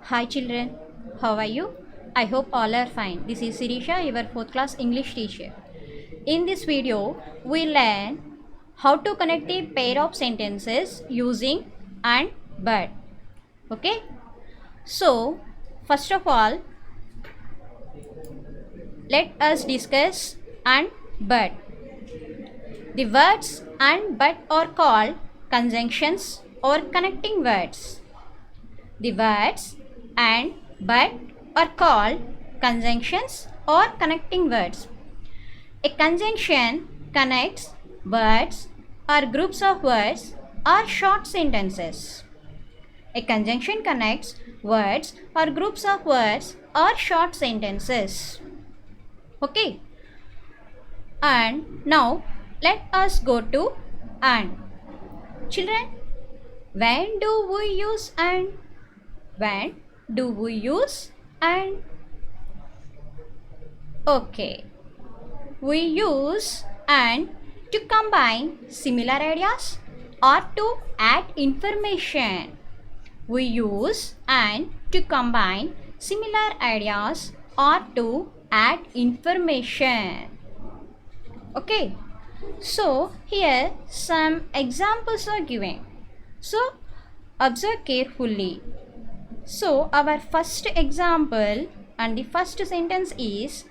Hi children, how are you? I hope all are fine. This is Sirisha, your 4th class English teacher. In this video, we learn how to connect a pair of sentences using and but. Okay? So, first of all, let us discuss and but. The words and but are called conjunctions or connecting words. The words and but are called conjunctions or connecting words. A conjunction connects words or groups of words or short sentences. A conjunction connects words or groups of words or short sentences. Okay. And now let us go to and. Children, when do we use and? When do we use and? Okay. We use and to combine similar ideas or to add information. We use and to combine similar ideas or to add information. Okay. So here some examples are given. So observe carefully. So our first example and the first sentence is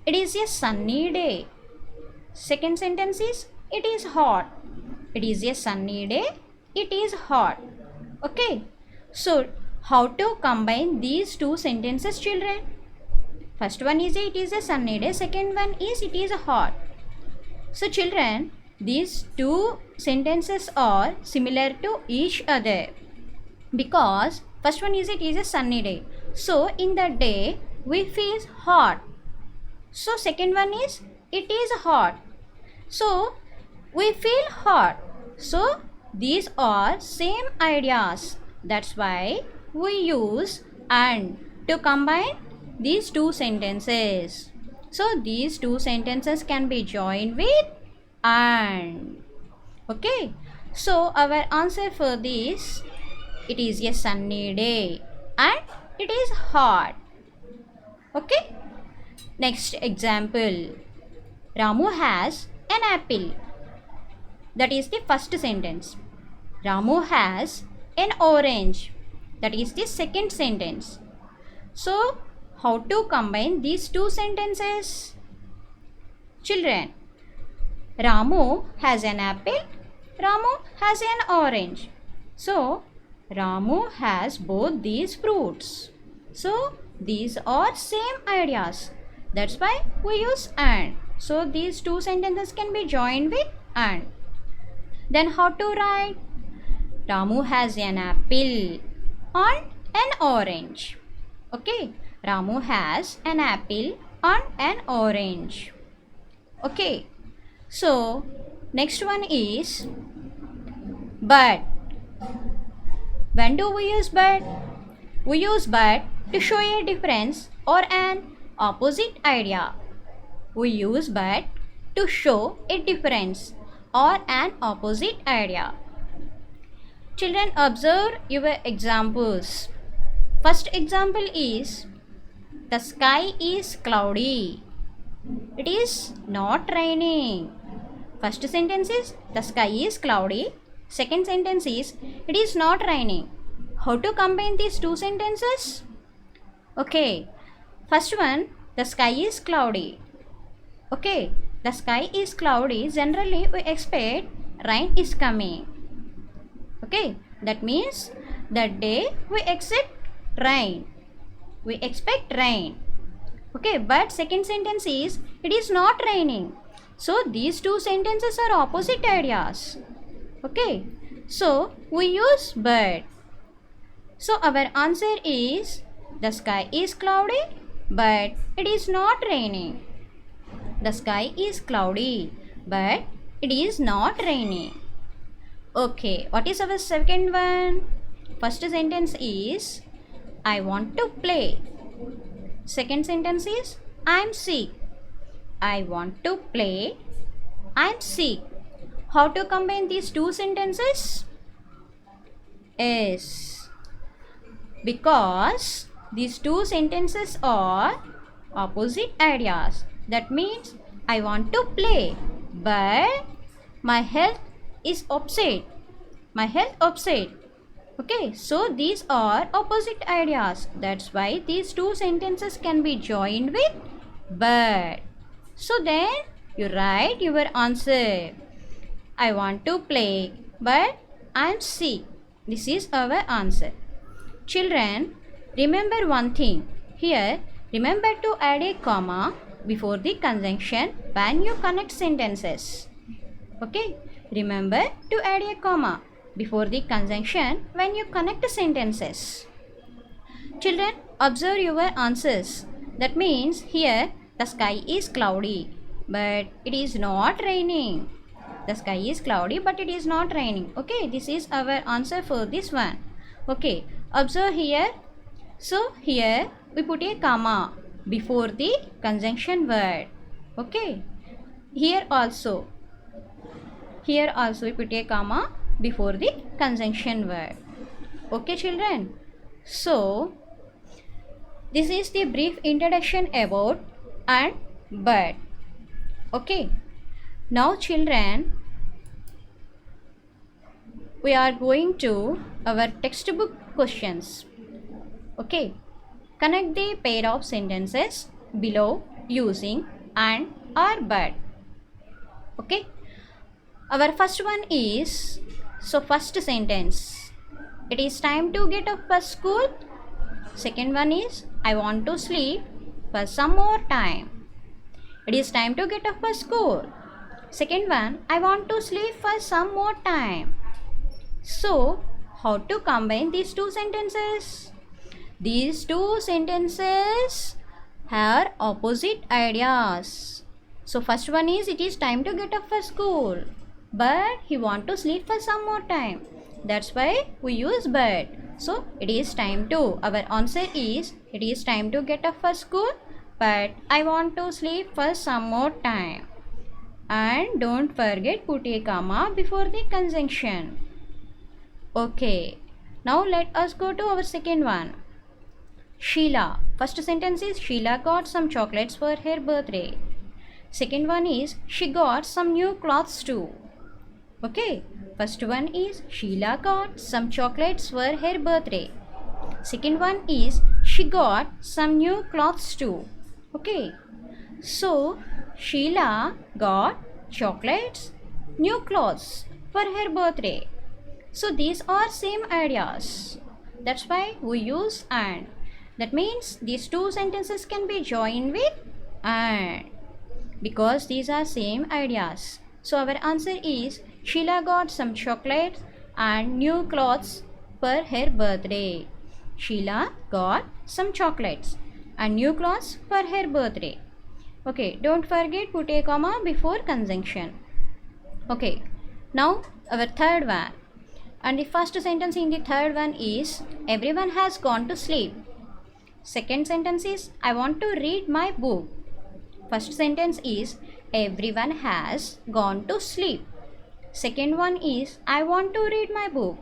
it is a sunny day. Second sentence is it is hot. It is a sunny day. It is hot. Okay. So how to combine these two sentences, children? First one is it is a sunny day. Second one is it is hot. So children, these two sentences are similar to each other because first one is it is a sunny day. So in the day we feel hot. So second one is it is hot. So we feel hot. So these are same ideas. That's why we use and to combine these two sentences. So these two sentences can be joined with and. Okay. So our answer for this, it is a sunny day and it is hot. Okay. Next example. Ramu has an apple. That is the first sentence. Ramu has an orange. That is the second sentence. So, how to combine these two sentences? Children, Ramu has an apple. Ramu has an orange. So, Ramu has both these fruits. So, these are same ideas. That's why we use and. So, these two sentences can be joined with and. Then how to write? Ramu has an apple and an orange. Okay. Ramu has an apple and an orange. Okay. So, next one is but. When do we use but? We use but to show a difference or an opposite idea. We use but to show a difference or an opposite idea. Children, observe your examples. First example is the sky is cloudy. It is not raining. First sentence is the sky is cloudy. Second sentence is it is not raining. How to combine these two sentences? Okay. First one, the sky is cloudy. Okay. The sky is cloudy. Generally, we expect rain is coming. Okay. That means that day we expect rain. We expect rain. Okay. But second sentence is it is not raining. So, these two sentences are opposite ideas. Okay. So, we use but. So, our answer is the sky is cloudy but it is not raining. The sky is cloudy but it is not raining. Okay. What is our second one? First sentence is I want to play. Second sentence is I am sick. I want to play. I am sick. How to combine these two sentences? Yes. Because these two sentences are opposite ideas. That means I want to play, but my health is upset. My health upset. Okay, so these are opposite ideas. That's why these two sentences can be joined with but. So then you write your answer. I want to play, but I am sick. This is our answer. Children, remember one thing. Here, remember to add a comma before the conjunction when you connect sentences. Okay, remember to add a comma before the conjunction when you connect sentences. Children, observe your answers. That means here the sky is cloudy, but it is not raining. The sky is cloudy, but it is not raining. Okay, this is our answer for this one. Okay, observe here. So here we put a comma before the conjunction word. Okay, here also we put a comma before the conjunction word. Okay, children. So this is the brief introduction about and but. Okay, now children, we are going to our textbook questions. Okay, connect the pair of sentences below using and or but. Okay, our first one is, so first sentence, it is time to get up for school. Second one is, I want to sleep for some more time. It is time to get up for school. Second one, I want to sleep for some more time. So, how to combine these two sentences? These two sentences have opposite ideas. So, first one is, it is time to get up for school, but he want to sleep for some more time. That's why we use but. So, it is time to. Our answer is, it is time to get up for school, but I want to sleep for some more time. And don't forget put a comma before the conjunction. Okay, now let us go to our second one. Sheila. First sentence is, Sheila got some chocolates for her birthday. Second one is, she got some new clothes too. Okay, first one is, Sheila got some chocolates for her birthday. Second one is, she got some new clothes too. Okay, so Sheila got chocolates, new clothes for her birthday. So these are same ideas. That's why we use and. That means these two sentences can be joined with and, because these are same ideas. So our answer is, Sheila got some chocolates and new clothes for her birthday. Sheila got some chocolates and new clothes for her birthday. Okay, don't forget put a comma before conjunction. Okay, now our third one. And the first sentence in the third one is, everyone has gone to sleep. Second sentence is, I want to read my book. First sentence is, everyone has gone to sleep. Second one is, I want to read my book.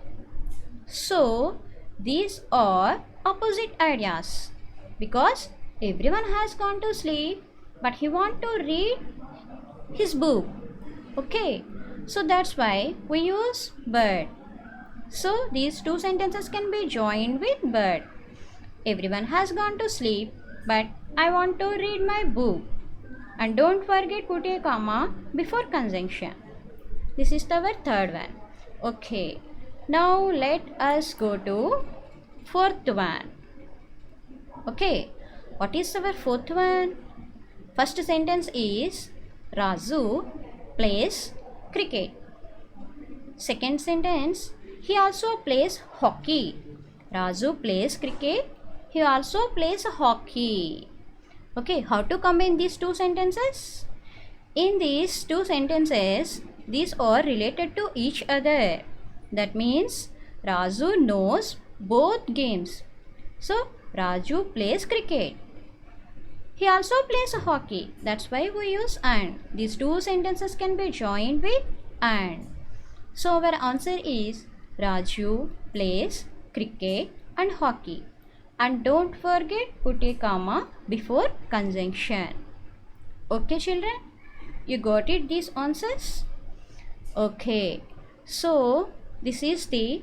So these are opposite ideas, because everyone has gone to sleep, but he want to read his book. Okay, so that's why we use but. So these two sentences can be joined with but. Everyone has gone to sleep, but I want to read my book. And don't forget put a comma before conjunction. This is our third one. Okay, now let us go to fourth one. Okay, what is our fourth one? First sentence is, Raju plays cricket. Second sentence, he also plays hockey. Raju plays cricket. He also plays hockey. Okay, how to combine these two sentences? In these two sentences, these are related to each other. That means Raju knows both games. So Raju plays cricket. He also plays hockey. That's why we use and. These two sentences can be joined with and. So our answer is, Raju plays cricket and hockey. And don't forget put a comma before conjunction. Okay children, you got it these answers? Okay, so this is the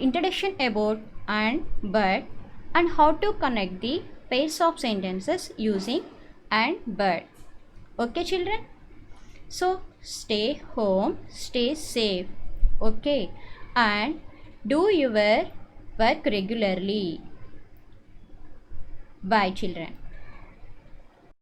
introduction about and but and how to connect the pairs of sentences using and but. Okay children, so stay home, stay safe. Okay, and do your work regularly. Bye children.